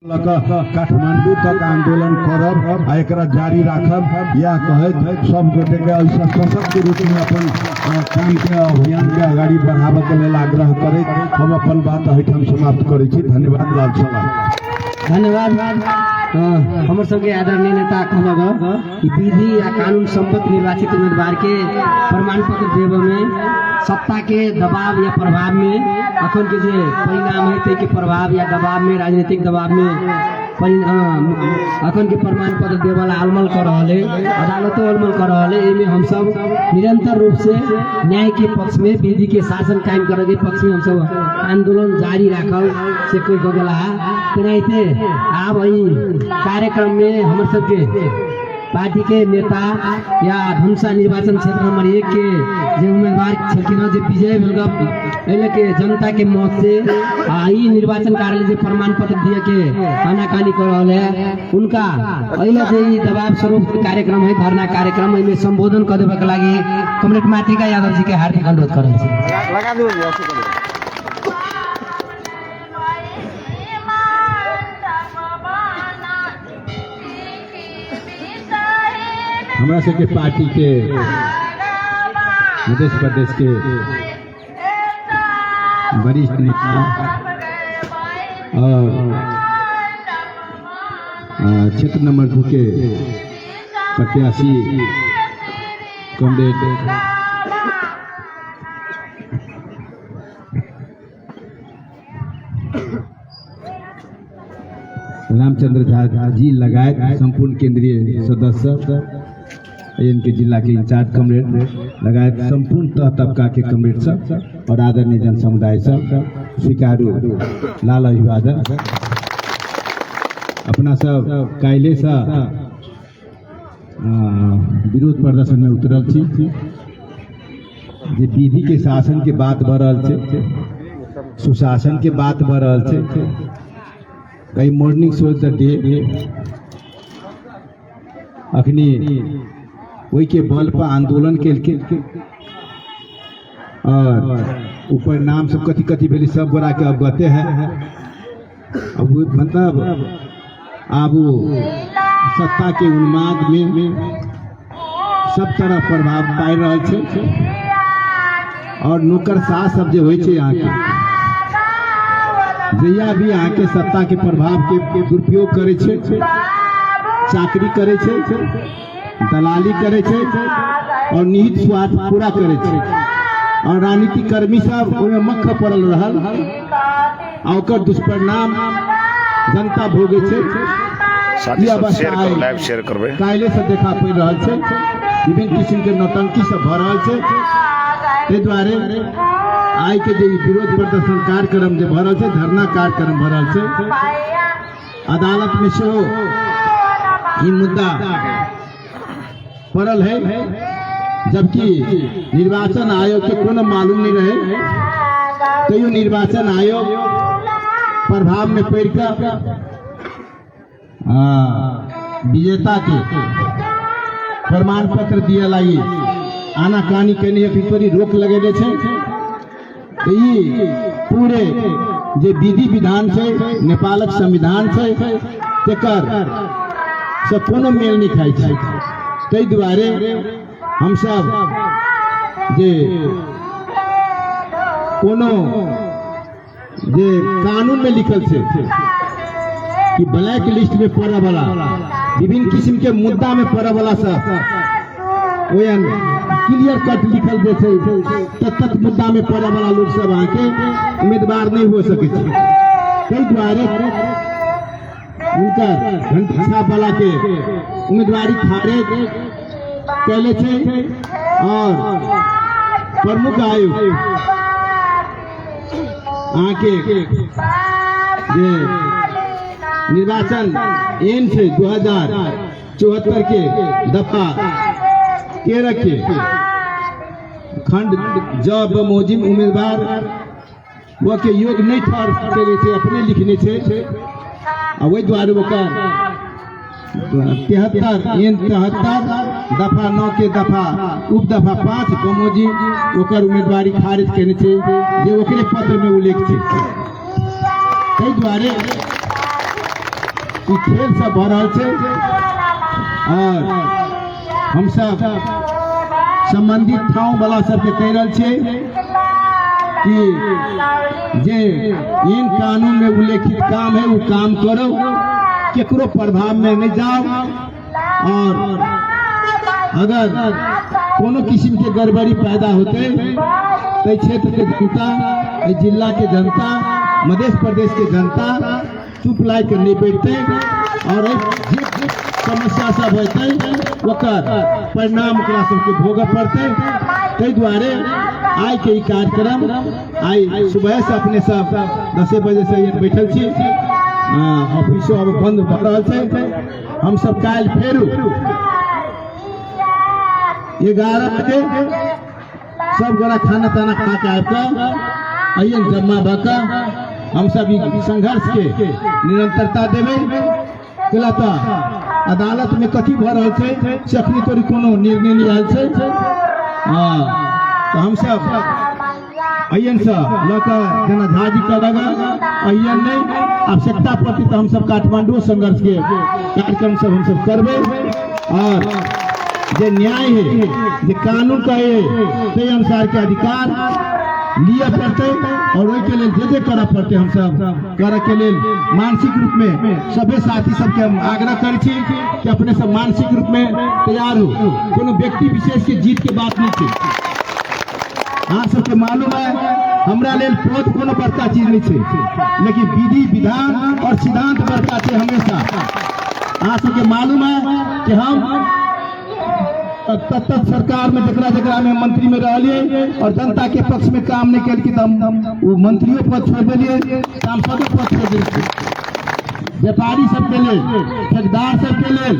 काठमांडू तक आंदोलन करब एकरा जारी राखब या कहत सब गोटे के ऐसा सशक्त रूप में अपन काम के अभियान के आगाड़ी बढ़ावे के लेल आग्रह करैत हम अपन बात एहिठाम समाप्त करै छी। धन्यवाद। लाल सलाम। धन्यवाद। हमर सबके आदरणीय नेता कहलक कि विधि या कानून सम्मत निर्वाचित उम्मीदवार के प्रमाण पत्र देवे में सत्ता के दबाव या प्रभाव में अखन के जो परिणाम है के प्रभाव या दबाव में राजनीतिक दबाव में अखन के प्रमाण पत्र दे वाला अलमल कर रहा है, अदालतों अलमल कर रहा है। इनमें हम सब निरंतर रूप से न्याय के पक्ष में विधि के शासन कायम करे के पक्ष में हम सब आंदोलन जारी राखल से कोई गगला तेनाहिते आप कार्यक्रम में हम सबके पार्टी के नेता या धनुषा निर्वाचन क्षेत्र नंबर 1 के जो उम्मीदवार छलकिन जो विजय भेल के जनता के मत से ई निर्वाचन कार्यालय जो प्रमाण पत्र दिए के आनाकानी कर रहा है उनका अहिला से दबाव स्वरूप कार्यक्रम है, धरना कार्यक्रम में संबोधन कर देवे के लगी कमरेड मातृका यादव जी के हार्दिक अनुरोध कर हमरा सबके पार्टी के मध्य प्रदेश के वरिष्ठ नेता और क्षेत्र नंबर 2 के प्रत्याशी कॉमरेड रामचंद्र झा जी लगायत संपूर्ण केंद्रीय सदस्य इनके जिला के इंचार्ज कॉमरेड लगायत संपूर्ण तह तबका के कॉमरेड सब और आदरणीय जन समुदाय सब स्वीकारू लाल अभिवादन। अपना सब काल्हि से विरोध प्रदर्शन में उतरल छी जे विधि के शासन के बात बढ़ रहा है, सुशासन के बात बढ़ रहा है। कई मॉर्निंग शो द डे अखनी वही के बल पर आंदोलन के और ऊपर नाम सब कथी कथी भेली सब गोरा के अवगते है। अब मतलब अब सत्ता के उन्माद में सब तरह प्रभाव पाई रहा है और नौकरशाह सब जो होय छै यहाँ के जहिया भी यहाँ के सत्ता के प्रभाव के दुरुपयोग करे छे, चाकरी करे छे, दलाली करे छे और निहित स्वार्थ पूरा करे छे और राजनीतिक कर्मी सब ओमे मक्ख पड़ल रहल और ओकर दुष्परिणाम जनता भोगे छे। काल्हि से देखा पड़ रहा है विभिन्न किस्म के नौटंकी सब भ रहा है। ताहि दुआरे आई के जो विरोध प्रदर्शन कार्यक्रम जो भ रहा है, धरना कार्यक्रम भ रहा है, अदालत में सेहो ई मुद्दा पड़ल है, जबकि निर्वाचन आयोग के कोनो मालूम नहीं रहे तो निर्वाचन आयोग प्रभाव में पड़ कर विजेता के प्रमाण पत्र दिए लाई आनाकानी करने पर रोक लगेले छे। तो ये पूरे जे विधि विधान से नेपालक संविधान से तेकर से कोनो मेल नहीं खाई छै। ताहि दुआरे हम सब जे कोनो जे कानून में लिखल छे कि ब्लैक लिस्ट में पड़े वाला विभिन्न किस्म के मुद्दा में पड़े वाला सब ओयन क्लियर कट लिखल दे छे तत मुद्दा में पड़े वाला लोग सब आके उम्मीदवार नहीं हो सके छे। ताहि द्वारे उनका घंटा वाला के उम्मीदवारी खारिज कैले छे और प्रमुख आयोग आके जे निर्वाचन एन से 2074 के दफा 13 के खंड जब मोजिम उम्मीदवार वो के योग नहीं ठहर थे अपने लिखने थे वही द्वारे ओकर 73 दफा 9 के दफा उप दफा 5 कमोजी ओकर उम्मीदवारी खारिज करने छे जे ओकरे पत्र में उल्लेख छे। ताहि द्वारे ई खेल सब भऽ रहल छै और हम सब संबंधित ठाव वाला सबके कह रहल छियै कि जे इन कानून में उल्लेखित काम है वो काम करो, केकरो प्रभाव में नहीं जाओ और अगर कोनो किस्म के गड़बड़ी पैदा होते तो क्षेत्र के जनता, जिला के जनता, मध्य प्रदेश के जनता चुप लाई के नहीं बैठते और जे समस्या सब होते ओकर परिणाम ओकरा सबके भोगऽ पड़ते। ताहि दुआरे आई के ई कार्यक्रम आई सुबह से अपने सब 10 बजे से बैठल छी, ऑफिसो अब बंद भऽ रहल छै। हम सब काल्हि फेर 11 बजे सब गोरा खाना ताना खा के आबि कऽ अइयन जमा भऽ कऽ हम सब ई संघर्ष के निरंतरता देबै। कैला तऽ अदालत में कथी भऽ रहल छै से अखनी तोरी कोनो निर्णय नहीं आयल छै। तो हम सब अयन से लऽ कऽ जेना झाजी का लगा अयन नहीं आवश्यकता पड़ती तो हम सब काठमांडू संघर्ष के कार्यक्रम सब हम सब करबे और जे न्याय है, जे कानून का है, ते अनुसार के अधिकार लिए पड़ते और वही के लिए जे करऽ पड़ते हम सब करऽ के लिए मानसिक रूप में सभी साथी सबके हम आग्रह करै छी कि अपने सब मानसिक रूप में तैयार हो। कोनो व्यक्ति विशेष के जीत के बात नहीं छै। अहाँ सबके मालूम है हमरा लेल पद कोनो बड़का चीज नहीं छै, लेकिन विधि विधान और सिद्धांत बड़का छै हमेशा। अहाँ सबके मालूम है कि हम तब सरकार में जकरा में मंत्री में रहलिए और जनता के पक्ष में काम नहीं केलकै तो हम वो मंत्रियों पद छोड़ दिलिए, सांसदों पद छोड़ दिलिए। व्यापारी सबके लेल, ठेकेदार सबके लेल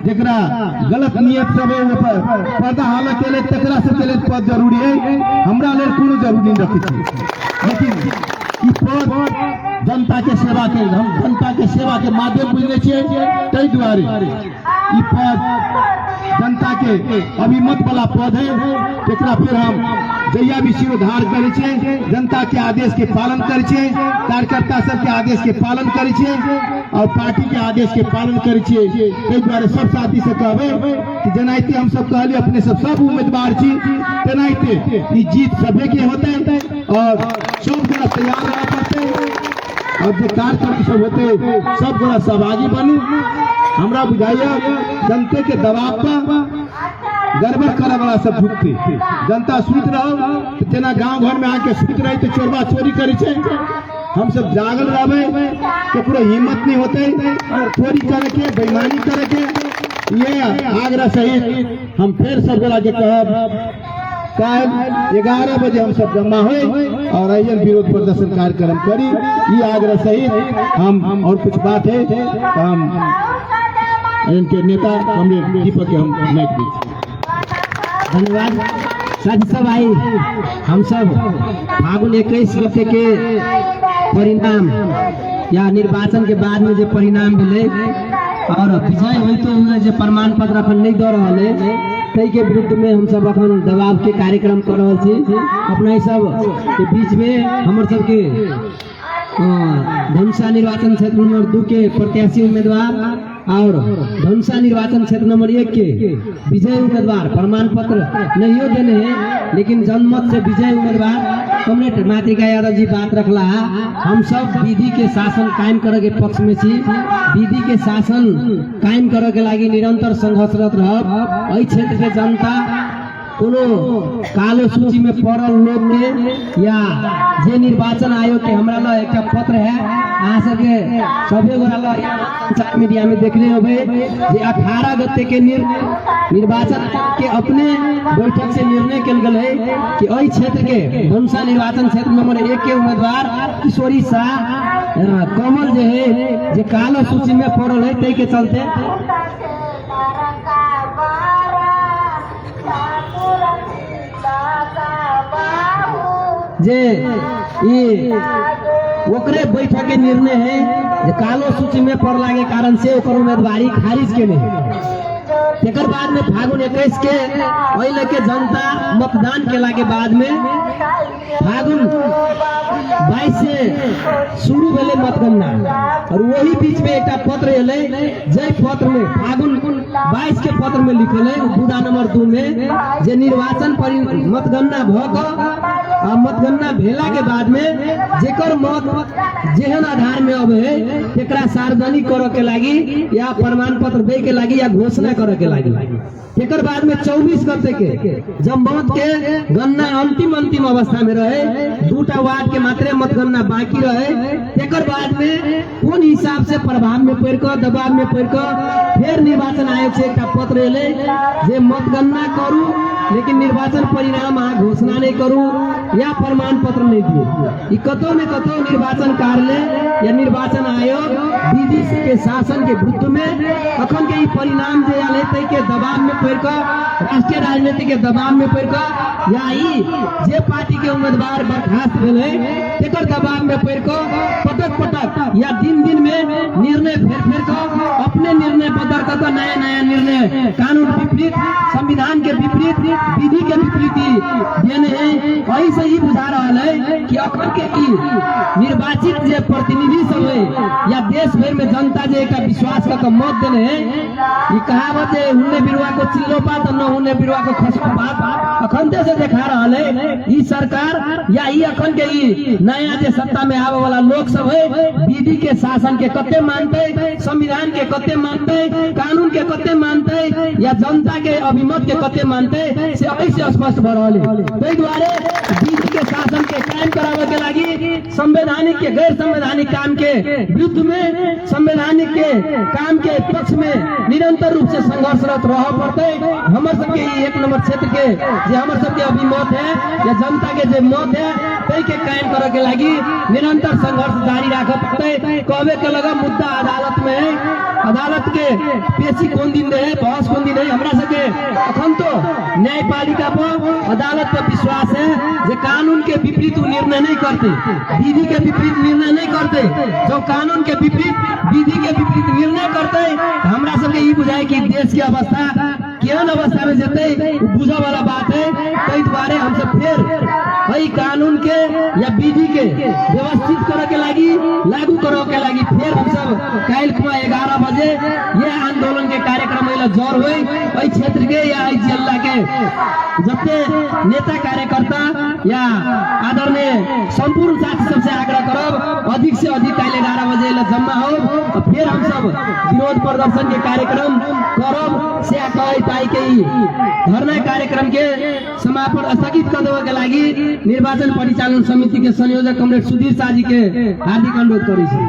जकरा गलत नियत सब है पर्दा हाल के लिए तकरा सबके लेल पद जरूरी है, हमरा लेल कोनो जरूरी नहीं रखै छै। लेकिन ई पद जनता के सेवा के, हम जनता के सेवा के माध्यम बुझने छियै। ताहि दुआरे ई पद जनता के अभिमत वाला पद है, जेकरा फिर हम जहिया भी शिरोधार करे छे, जनता के आदेश के पालन करे छे, कार्यकर्ता सबके आदेश के पालन करे छे और पार्टी के आदेश के पालन करे छे। ताहि दुआरे सब साथी से कहबे कि जेनाहिते हम सब कहलिए अपने सब उम्मीदवार छी, तेनाहिते ई जीत सभे के होते और सब गोरा तैयार रह पड़ते और जो कार्यक्रम सब होते सब गोरा सहभागी बनू। हमरा बुझाइया जनते के दबाव पर गड़बड़ करे वाला सब झुकते, जनता सुत रहो तो जेना गांव घर में आके सुत रही तो चोरबा चोरी करे छे। हम सब जागल रहबे तो पूरा हिम्मत नहीं होते चोरी करे के, बेईमानी करे के। ये आग्रह सहित हम फिर सब गोरा के कहब कल 11 बजे हम सब जमा हो और अयन विरोध प्रदर्शन कार्यक्रम करी। ये आग्रह सहित हम और कुछ बात है तो हम इनके नेता कमरेड दीपक के हम मैच दी। धन्यवाद साथी सब। आई हम सब फागुन 21 गते के परिणाम या निर्वाचन के बाद में जो परिणाम मिले और विजय हुई तो जो प्रमाण पत्र अखन नहीं दे रहा है, तई के विरुद्ध में हम सब अखन दबाव के कार्यक्रम कर रहे छी। अपना सब के बीच में हमर सब के धनुषा निर्वाचन क्षेत्र नंबर 2 के प्रत्याशी उम्मीदवार और धनुषा निर्वाचन क्षेत्र नंबर 1 के विजय उम्मीदवार प्रमाण पत्र नहीं देने हैं, लेकिन जनमत से विजय उम्मीदवार कमरेड मातृका यादव जी बात रखला। हम सब विधि के शासन कायम करे के पक्ष में छी, विधि के शासन कायम करे के लागी निरंतर संघर्षरत रहब। एहि क्षेत्र के जनता कोनो कालो सूची में पड़ल लोग के या जे निर्वाचन आयोग के हमरा ला एक पत्र है, अहाँ सबके सभे गोरा मीडिया में देखने होबे जे 18 गते के निर्वाचन के अपने बैठक से निर्णय कल गल है कि एहि क्षेत्र के धनुषा निर्वाचन क्षेत्र नंबर 1 के उम्मीदवार किशोरी शाह कमल जे है जे कालो सूची में पड़ल है, तै के चलते जे ओकरे बैठक के निर्णय है जे कालो सूची में पड़ला के कारण से ओकर उम्मीदवारी खारिज के नहीं। तेकर बाद में फागुन 21 के अइले के जनता मतदान केला के बाद में फागुन 22 से शुरू भेले मतगणना और वही बीच में एक पत्र एले जय पत्र में फागुन 22 के पत्र में लिखल है बुदा नंबर 2 में जे निर्वाचन मतगणना भ मतगणना भेला के बाद में जेकर मत जेहन आधार में अब है तेकरा सार्वजनिक करे के लागी या प्रमाण पत्र दे के लागी या घोषणा करे के लागी तेकर बाद में 24 गते के जब मत के गणना अंतिम अवस्था में रहे 2टा वार्ड के मात्रे मतगणना बाकी रहे तेकर बाद में कौन हिसाब से प्रभाव में पड़ कर दबाव में पड़ कर फिर निर्वाचन आयोग से एक पत्र एले जे मतगणना करू लेकिन निर्वाचन परिणाम घोषणा नहीं करू या प्रमाण पत्र नहीं दिए कतो न कतो निर्वाचन कार्यालय या निर्वाचन आयोग विधि के शासन के विरुद्ध में अखन के परिणाम जे आले के दबाव में पड़ कर राष्ट्रीय राजनीति के दबाव में पड़ कर या जे पार्टी के उम्मीदवार बर्खास्त भेले तेकर दबाव में पड़ कर पटक या दिन में निर्णय फेर कर अपने निर्णय बदल कर नया निर्णय कानून विपरीत संविधान के विपरीत विधि के विपरीत देने वही से ही बुझा रहा है कि अखन के निर्वाचित जे प्रतिनिधि सब है या देश भर में जनता जे का विश्वास का मत देने ये कहावत है उन्ने बिरुआ को चिल्लो पात न उन्ने बिरुआ को खसको पात अखन से देखा रहा है ई सरकार या ई अखन के ई नया जे सत्ता में आवे वाला लोग सब है विधि के शासन के कते मानते संविधान के कते मानते कानून के कते मानते या जनता के अभिमत के कते मानते से ऐसे स्पष्ट भ रहल है द्वारे विधि के शासन के कायम करावे के लागी संवैधानिक के गैर संवैधानिक काम के विरुद्ध में संवैधानिक के काम के पक्ष में निरंतर रूप से संघर्षरत रह पड़ते हमर सबके 1 नंबर क्षेत्र के जे हमर सबके अभिमत है या जनता के जे मत है तै के कायम करे के लागी निरंतर संघर्ष जारी रखे पड़ते कहबे के लगा मुद्दा अदालत में है अदालत के पेशी कौन दिन रहे बहस कौन दिन रहे हमरा सबके अखन तो न्यायपालिका पर अदालत पर विश्वास है जे कानून के विपरीत निर्णय नहीं करते विधि के विपरीत निर्णय नहीं करते जो कानून के विपरीत विधि के विपरीत निर्णय करते हमरा सबके ई बुझाए कि देश की अवस्था केहन अवस्था में जेते बुझे वाला बात है कई द्वारे हम सब फिर वही कानून के या विधि के व्यवस्थित करे के लागी लागू करे के लागी फिर हम सब काल 11 बजे ये आंदोलन के कार्यक्रम जोर हुई वही क्षेत्र के या जिला के जते नेता कार्यकर्ता या आदरणीय संपूर्ण साथी सबसे आग्रह करब अधिक से अधिक काल 11 बजे जमा हो फिर हम सब विरोध प्रदर्शन के कार्यक्रम करब से ताई के धरना कार्यक्रम के समापन स्थगित कर देवे के लागी निर्वाचन परिचालन समिति के संयोजक कमरेड सुधीर शाह जी के हार्दिक अनुरोध करै छी।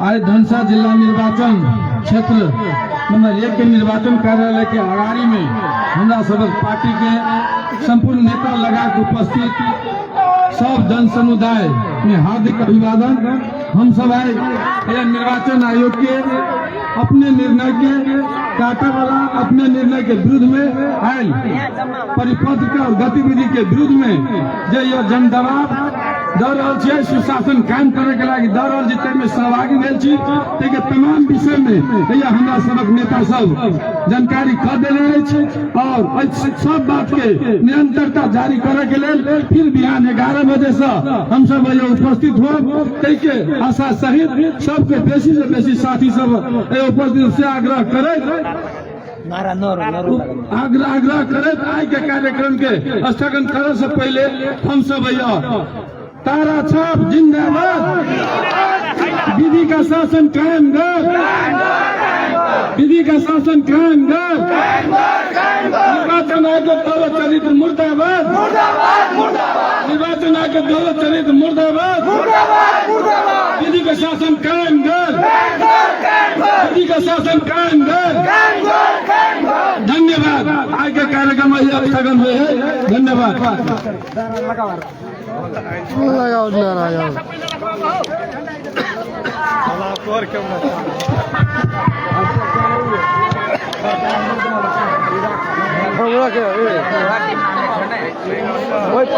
आज धनसा जिला निर्वाचन क्षेत्र नंबर 1 के निर्वाचन कार्यालय के अगाड़ी में हमरा सबक पार्टी के संपूर्ण नेता लगा के उपस्थित सब जन समुदाय में हार्दिक अभिवादन। हम सब आए निर्वाचन आयोग के अपने निर्णय के काटा वाला अपने निर्णय के विरुद्ध में आयल परिपथ का गतिविधि के विरुद्ध में जो यह जन दबाव दऽ रहल छै सुशासन कायम करे के लागी दऽ रहल छै में सहभागी भेल छी ताहि तमाम विषय में हमरा सबक नेता सब जानकारी कर देने अछि और सब बात के निरंतरता जारी करे के लेल फिर बिहान 11 बजे से हम सब उपस्थित हो के आशा सहित सबके बेसी से बेसी साथी सब उपस्थित से आग्रह करे आग्रह करे आय के कार्यक्रम के स्थगन करे से पहले हम सब तारा छाप जिंदाबाद, विधि का शासन कायम कर, विधि का शासन कायम कर, निर्वाचन आयोग दौलत चरित्र मुर्दाबाद, निर्वाचन आयोग दौलत चरित्र मुर्दाबाद, विधि का शासन कायम कर, विधि का शासन कायम कर। धन्यवाद। आगे कार्यक्रम स्थगन हुए हैं। धन्यवाद। लगाओ আমরা